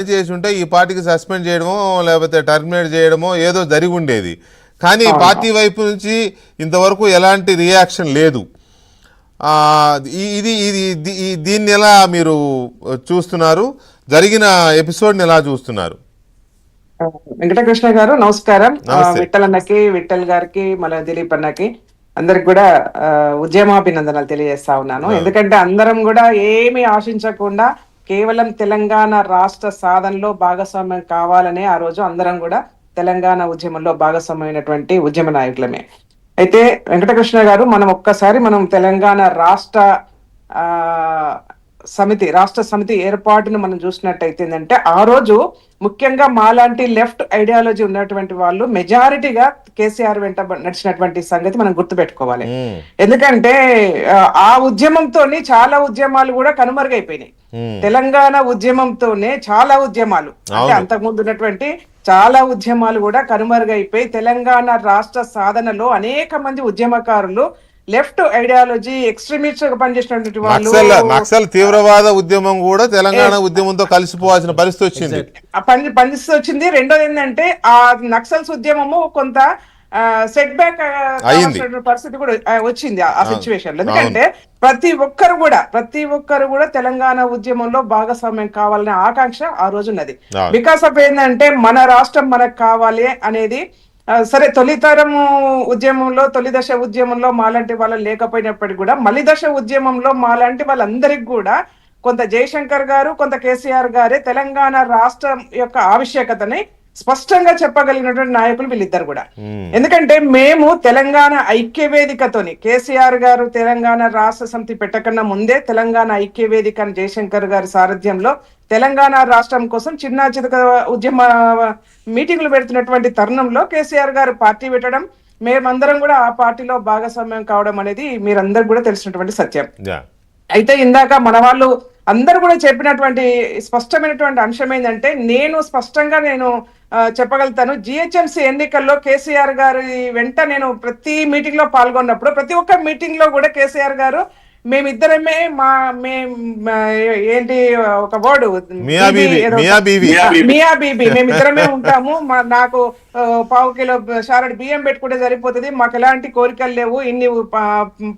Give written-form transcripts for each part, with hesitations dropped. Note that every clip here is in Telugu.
చేసి ఉంటే ఈ పార్టీకి సస్పెండ్ చేయడమో లేకపోతే టర్మినేట్ చేయడమో ఏదో జరిగి ఉండేది. కానీ పార్టీ వైపు నుంచి ఇంతవరకు ఎలాంటి రియాక్షన్ లేదు. ఇది ఇది దీన్ని ఎలా మీరు చూస్తున్నారు? జరిగిన ఎపిసోడ్ని ఎలా చూస్తున్నారు? వెంకటకృష్ణ గారు నమస్కారం. విఠల్ అన్నకి, విఠల్ గారికి, మన దిలీప్ అన్నకి అందరికి కూడా ఉద్యమాభినందనలు తెలియజేస్తా ఉన్నాను. ఎందుకంటే అందరం కూడా ఏమి ఆశించకుండా కేవలం తెలంగాణ రాష్ట్ర సాధనలో భాగస్వామ్యం కావాలనే ఆ రోజు అందరం కూడా తెలంగాణ ఉద్యమంలో భాగస్వామ్యమైనటువంటి ఉద్యమ నాయకులమే. అయితే వెంకటకృష్ణ గారు, మనం తెలంగాణ రాష్ట్ర సమితి ఏర్పాటును మనం చూసినట్టయితే ఏంటంటే ఆ రోజు ముఖ్యంగా మాలాంటి లెఫ్ట్ ఐడియాలజీ ఉన్నటువంటి వాళ్ళు మెజారిటీగా కేసీఆర్ వెంట నడిచినటువంటి సంగతి మనం గుర్తుపెట్టుకోవాలి. ఎందుకంటే ఆ ఉద్యమంతోనే చాలా ఉద్యమాలు కూడా కనుమరుగైపోయినాయి. తెలంగాణ ఉద్యమంతోనే చాలా ఉద్యమాలు, అంటే అంతకుముందు ఉన్నటువంటి చాలా ఉద్యమాలు కూడా కనుమరుగైపోయి తెలంగాణ రాష్ట్ర సాధనలో అనేక మంది ఉద్యమకారులు లెఫ్ట్ ఐడియాలజీ ఎక్స్ట్రీమిస్ట్ గా పనిచేసినటువంటి వాళ్ళు, నక్సల్ తీవ్రవాద ఉద్యమం కూడా తెలంగాణ ఉద్యమంతో కలిసిపోవాల్సిన పరిస్థితి వచ్చింది. రెండోది ఏంటంటే ఆ నక్సల్స్ ఉద్యమము కొంత సెట్ బ్యాక్ పరిస్థితి కూడా వచ్చింది ఆ సిచ్యువేషన్ లో. ఎందుకంటే ప్రతి ఒక్కరు కూడా తెలంగాణ ఉద్యమంలో భాగస్వామ్యం కావాలనే ఆకాంక్ష ఆ రోజు ఉన్నది. బికాస్ ఆఫ్ ఏంటంటే మన రాష్ట్రం మనకు కావాలి అనేది. సరే, తొలితరము ఉద్యమంలో, తొలి దశ ఉద్యమంలో మాలాంటి వాళ్ళు లేకపోయినప్పటికీ కూడా మలి దశ ఉద్యమంలో మాలాంటి వాళ్ళందరికీ కూడా కొంత జయశంకర్ గారు, కొంత కేసీఆర్ గారే తెలంగాణ రాష్ట్రం యొక్క ఆవశ్యకతని స్పష్టంగా చెప్పగలిగినటువంటి నాయకులు వీళ్ళిద్దరు కూడా. ఎందుకంటే మేము తెలంగాణ ఐక్య వేదికతోని, కేసీఆర్ గారు తెలంగాణ రాష్ట్ర సమితి పెట్టకన్నా ముందే తెలంగాణ ఐక్య వేదిక జయశంకర్ గారి సారథ్యంలో తెలంగాణ రాష్ట్రం కోసం చిన్న చితక ఉద్యమ మీటింగ్లు పెడుతున్నటువంటి తరుణంలో కేసీఆర్ గారు పార్టీ పెట్టడం, మేమందరం కూడా ఆ పార్టీలో భాగస్వామ్యం కావడం అనేది మీరందరూ కూడా తెలిసినటువంటి సత్యం. అయితే ఇందాక మన వాళ్ళు అందరూ కూడా చెప్పినటువంటి స్పష్టమైనటువంటి అంశం ఏంటంటే, నేను చెప్పగలుగుతాను, జిహెచ్ఎంసీ ఎన్నికల్లో కేసీఆర్ గారి వెంట నేను ప్రతి మీటింగ్ లో పాల్గొన్నప్పుడు ప్రతి ఒక్క మీటింగ్ లో కూడా కేసీఆర్ గారు మేమిద్దరమే ఏంటి ఒక వర్డ్ మియా బీబీ మేమిద్దరమే ఉంటాము, నాకు పావు కిలో షారెడ్ బియ్యం పెట్టుకుంటే సరిపోతుంది, మాకు ఎలాంటి కోరికలు లేవు, ఇన్ని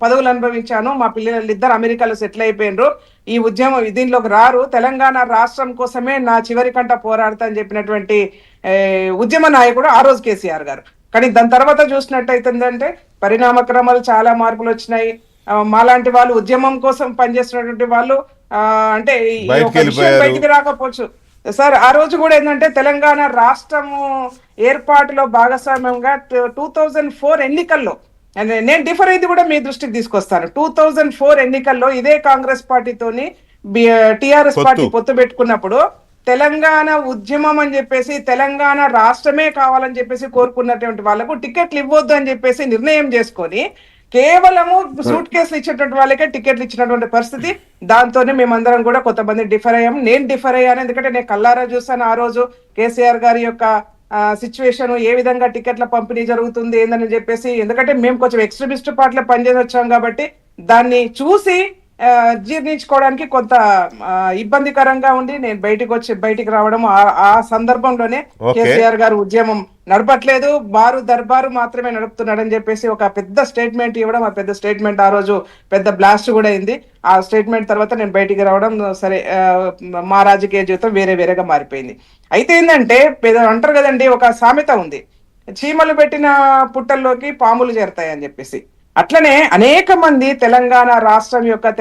పదవులు అనుభవించాను, మా పిల్లలు ఇద్దరు అమెరికాలో సెటిల్ అయిపోయినరు, ఈ ఉద్యమం దీనిలోకి రారు, తెలంగాణ రాష్ట్రం కోసమే నా చివరి కంట పోరాడతా అని చెప్పినటువంటి ఉద్యమ నాయకుడు ఆ రోజు కేసీఆర్ గారు. కానీ దాని తర్వాత చూసినట్టయితుందంటే పరిణామక్రమాలు చాలా మార్పులు వచ్చినాయి. మాలాంటి వాళ్ళు ఉద్యమం కోసం పనిచేస్తున్నటువంటి వాళ్ళు అంటే బయటికి రాకపోవచ్చు సార్. ఆ రోజు కూడా ఏంటంటే తెలంగాణ రాష్ట్రము ఏర్పాటులో భాగస్వామ్యంగా 2004 ఎన్నికల్లో నేను డిఫర్ అయింది కూడా మీ దృష్టికి తీసుకొస్తాను. 2004 ఎన్నికల్లో ఇదే కాంగ్రెస్ పార్టీతోని టిఆర్ఎస్ పార్టీ పొత్తు పెట్టుకున్నప్పుడు తెలంగాణ ఉద్యమం అని చెప్పేసి, తెలంగాణ రాష్ట్రమే కావాలని చెప్పేసి కోరుకున్నటువంటి వాళ్ళకు టికెట్లు ఇవ్వద్దు అని చెప్పేసి నిర్ణయం చేసుకొని కేవలము సూట్ కేసులు ఇచ్చేటువంటి వాళ్ళకే టికెట్లు ఇచ్చినటువంటి పరిస్థితి. దాంతోనే మేమందరం కూడా కొంతమంది డిఫర్ అయ్యాము. నేను డిఫర్ అయ్యాను, ఎందుకంటే నేను కల్లారా చూసాను ఆ రోజు కేసీఆర్ గారి యొక్క సిచ్యువేషన్, ఏ విధంగా టికెట్ల పంపిణీ జరుగుతుంది ఏందని చెప్పేసి. ఎందుకంటే మేము కొంచెం ఎక్స్ట్రీమిస్ట్ పార్టీలో పనిచేసి వచ్చాం కాబట్టి దాన్ని చూసి జీర్ణించుకోవడానికి కొంత ఇబ్బందికరంగా ఉండి నేను బయటికి రావడం. ఆ సందర్భంలోనే కేసీఆర్ గారు ఉద్యమం నడపట్లేదు, వారు దర్బారు మాత్రమే నడుపుతున్నాడని చెప్పేసి ఒక పెద్ద స్టేట్మెంట్ ఇవ్వడం. ఆ పెద్ద స్టేట్మెంట్ ఆ రోజు పెద్ద బ్లాస్ట్ కూడా అయింది. ఆ స్టేట్మెంట్ తర్వాత నేను బయటికి రావడం, సరే మా రాజకీయ జీవితం వేరేగా మారిపోయింది. అయితే ఏంటంటే అంటారు కదండి, ఒక సామెత ఉంది, చీమలు పెట్టిన పుట్టల్లోకి పాములు చేరతాయని చెప్పేసి. అట్లనే అనేక మంది తెలంగాణ రాష్ట్రం యొక్క